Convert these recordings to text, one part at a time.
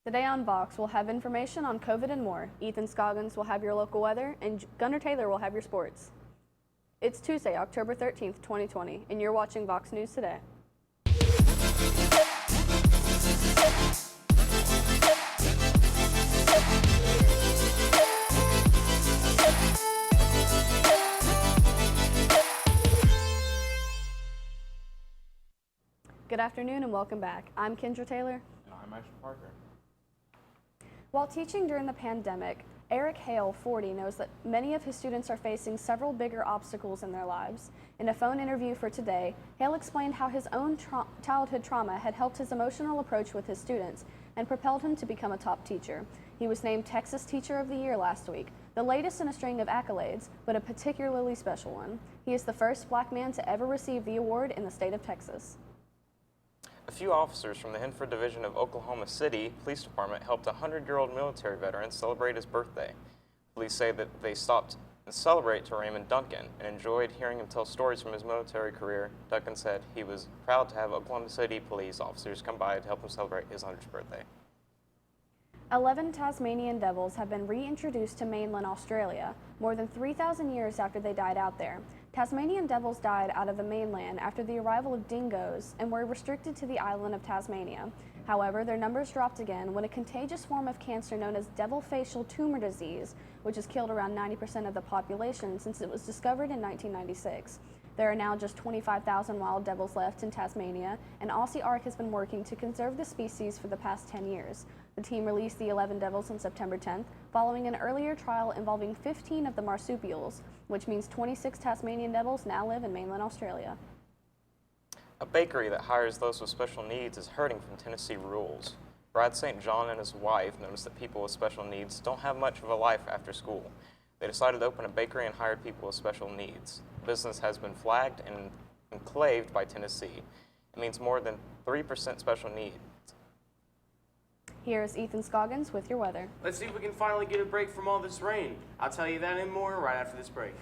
Today on Vox, we'll have information on COVID and more. Ethan Scoggins will have your local weather, and Gunnar Taylor will have your sports. It's Tuesday, October 13th, 2020, and you're watching Vox News Today. Good afternoon and welcome back. I'm Kendra Taylor. And I'm Asher Parker. While teaching during the pandemic, Eric Hale, 40, knows that many of his students are facing several bigger obstacles in their lives. In a phone interview for Today, Hale explained how his own childhood trauma had helped his emotional approach with his students and propelled him to become a top teacher. He was named Texas Teacher of the Year last week, the latest in a string of accolades, but a particularly special one. He is the first black man to ever receive the award in the state of Texas. A few officers from the Henford Division of Oklahoma City Police Department helped a 100-year-old military veteran celebrate his birthday. Police say that they stopped and celebrate to Raymond Duncan and enjoyed hearing him tell stories from his military career. Duncan said he was proud to have Oklahoma City police officers come by to help him celebrate his 100th birthday. 11 Tasmanian devils have been reintroduced to mainland Australia, more than 3,000 years after they died out there. Tasmanian devils died out of the mainland after the arrival of dingoes and were restricted to the island of Tasmania. However, their numbers dropped again when a contagious form of cancer known as devil facial tumor disease, which has killed around 90% of the population since it was discovered in 1996. There are now just 25,000 wild devils left in Tasmania, and Aussie Ark has been working to conserve the species for the past 10 years. The team released the 11 devils on September 10th, following an earlier trial involving 15 of the marsupials, which means 26 Tasmanian devils now live in mainland Australia. A bakery that hires those with special needs is hurting from Tennessee rules. Brad St. John and his wife noticed that people with special needs don't have much of a life after school. They decided to open a bakery and hired people with special needs. The business has been flagged and enclaved by Tennessee. It means more than 3% special needs. Here's Ethan Scoggins with your weather. Let's see if we can finally get a break from all this rain. I'll tell you that and more right after this break.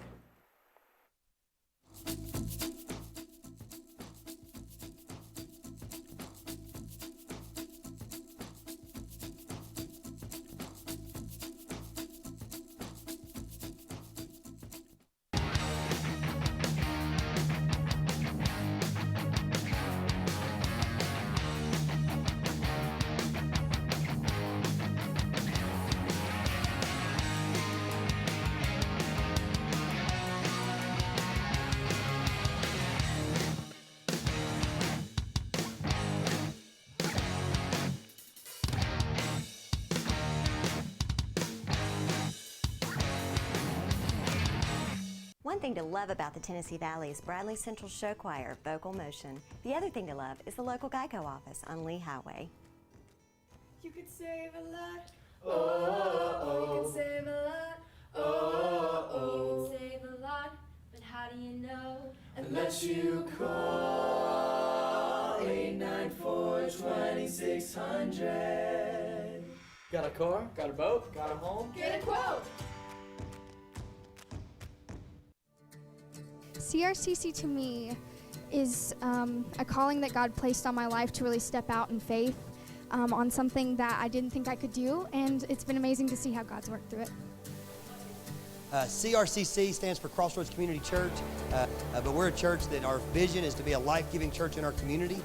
One thing to love about the Tennessee Valley is Bradley Central Show Choir, Vocal Motion. The other thing to love is the local Geico office on Lee Highway. You could save a lot. Oh, you can save a lot. Oh, you can save a lot. But how do you know? Unless you call 894-2600. Got a car? Got a boat? Got a home? Get a quote. CRCC to me is a calling that God placed on my life to really step out in faith on something that I didn't think I could do, and it's been amazing to see how God's worked through it. CRCC stands for Crossroads Community Church, but we're a church that our vision is to be a life-giving church in our community.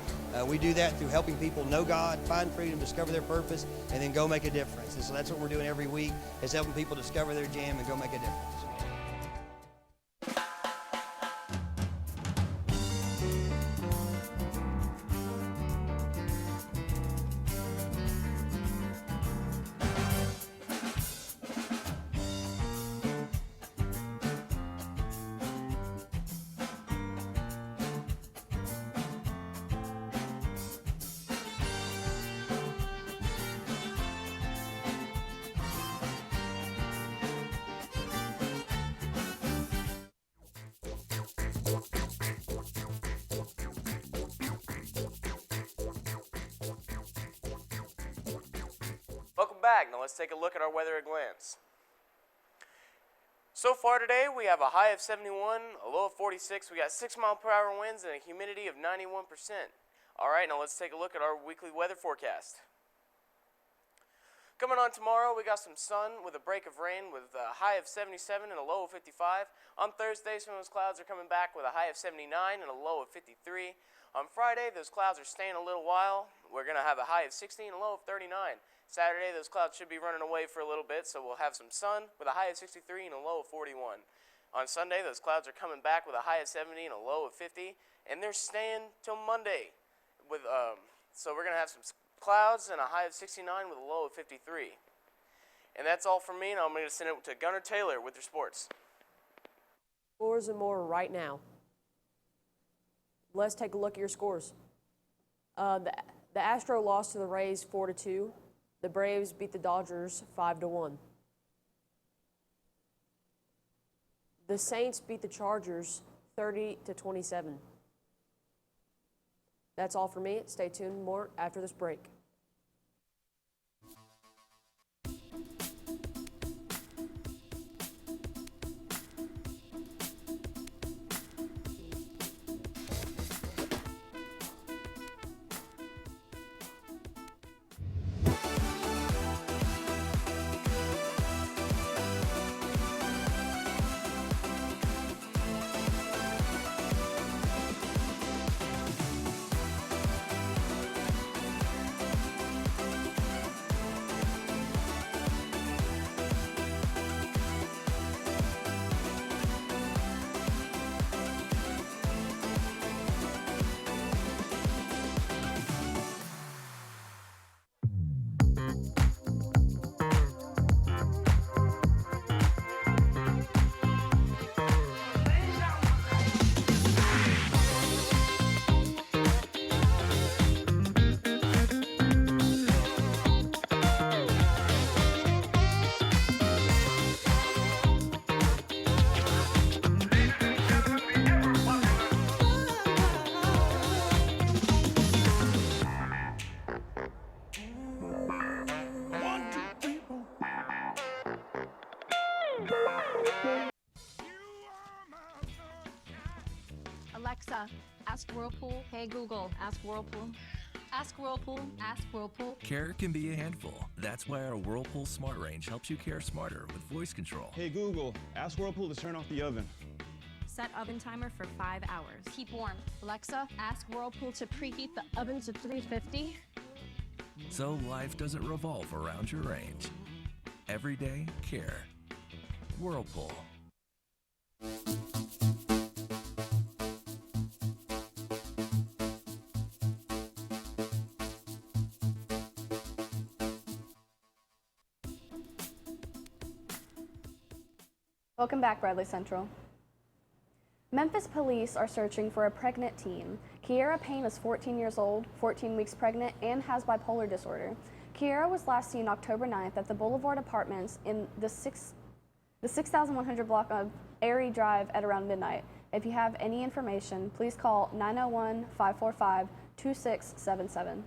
We do that through helping people know God, find freedom, discover their purpose, and then go make a difference. And so that's what we're doing every week, is helping people discover their jam and go make a difference. Welcome back. Now let's take a look at our weather at a glance. So far today, we have a high of 71, a low of 46. We got 6-mile-per-hour winds and a humidity of 91%. All right, now let's take a look at our weekly weather forecast. Coming on tomorrow, we got some sun with a break of rain with a high of 77 and a low of 55. On Thursday, some of those clouds are coming back with a high of 79 and a low of 53. On Friday, those clouds are staying a little while. We're going to have a high of 60 and a low of 39. Saturday, those clouds should be running away for a little bit, so we'll have some sun with a high of 63 and a low of 41. On Sunday, those clouds are coming back with a high of 70 and a low of 50, and they're staying till Monday. So we're going to have some clouds and a high of 69 with a low of 53. And that's all from me, and I'm going to send it to Gunnar Taylor with your sports. Scores and more right now. Let's take a look at your scores. The Astros lost to the Rays 4-2. The Braves beat the Dodgers 5-1. The Saints beat the Chargers 30-27. That's all for me. Stay tuned, more after this break. Alexa, ask Whirlpool. Hey Google, ask Whirlpool. Ask Whirlpool. Ask Whirlpool. Care can be a handful. That's why our Whirlpool Smart Range helps you care smarter with voice control. Hey Google, ask Whirlpool to turn off the oven. Set oven timer for 5 hours. Keep warm. Alexa, ask Whirlpool to preheat the oven to 350. So life doesn't revolve around your range. Everyday care. Whirlpool. Welcome back, Bradley Central. Memphis police are searching for a pregnant teen. Kiera Payne is 14 years old, 14 weeks pregnant, and has bipolar disorder. Kiera was last seen October 9th at the Boulevard Apartments in the 6100 block of Airy Drive at around midnight. If you have any information, please call 901-545-2677.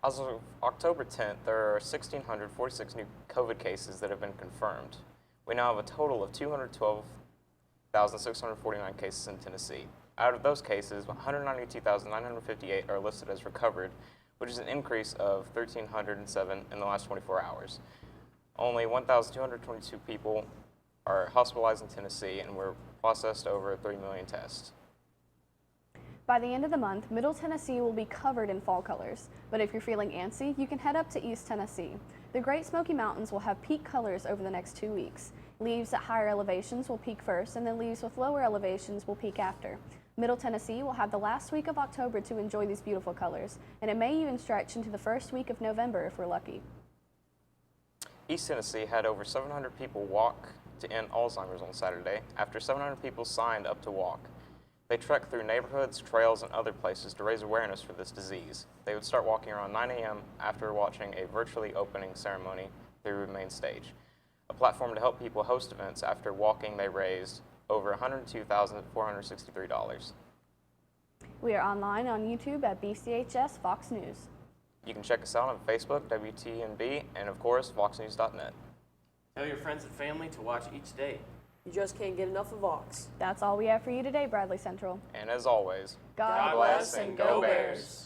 As of October 10th, there are 1,646 new COVID cases that have been confirmed. We now have a total of 212,649 cases in Tennessee. Out of those cases, 192,958 are listed as recovered, which is an increase of 1,307 in the last 24 hours. Only 1,222 people are hospitalized in Tennessee, and we're processed over 3 million tests. By the end of the month, Middle Tennessee will be covered in fall colors, but if you're feeling antsy, you can head up to East Tennessee. The Great Smoky Mountains will have peak colors over the next 2 weeks. Leaves at higher elevations will peak first, and then leaves with lower elevations will peak after. Middle Tennessee will have the last week of October to enjoy these beautiful colors, and it may even stretch into the first week of November if we're lucky. East Tennessee had over 700 people walk to end Alzheimer's on Saturday after 700 people signed up to walk. They trekked through neighborhoods, trails, and other places to raise awareness for this disease. They would start walking around 9 a.m. after watching a virtually opening ceremony through the main stage. A platform to help people host events. After walking, they raised over $102,463. We are online on YouTube at BCHS VOX News. You can check us out on Facebook, WTNB, and of course, VoxNews.net. Tell your friends and family to watch each day. You just can't get enough of Vox. That's all we have for you today, Bradley Central. And as always, God bless and go Bears.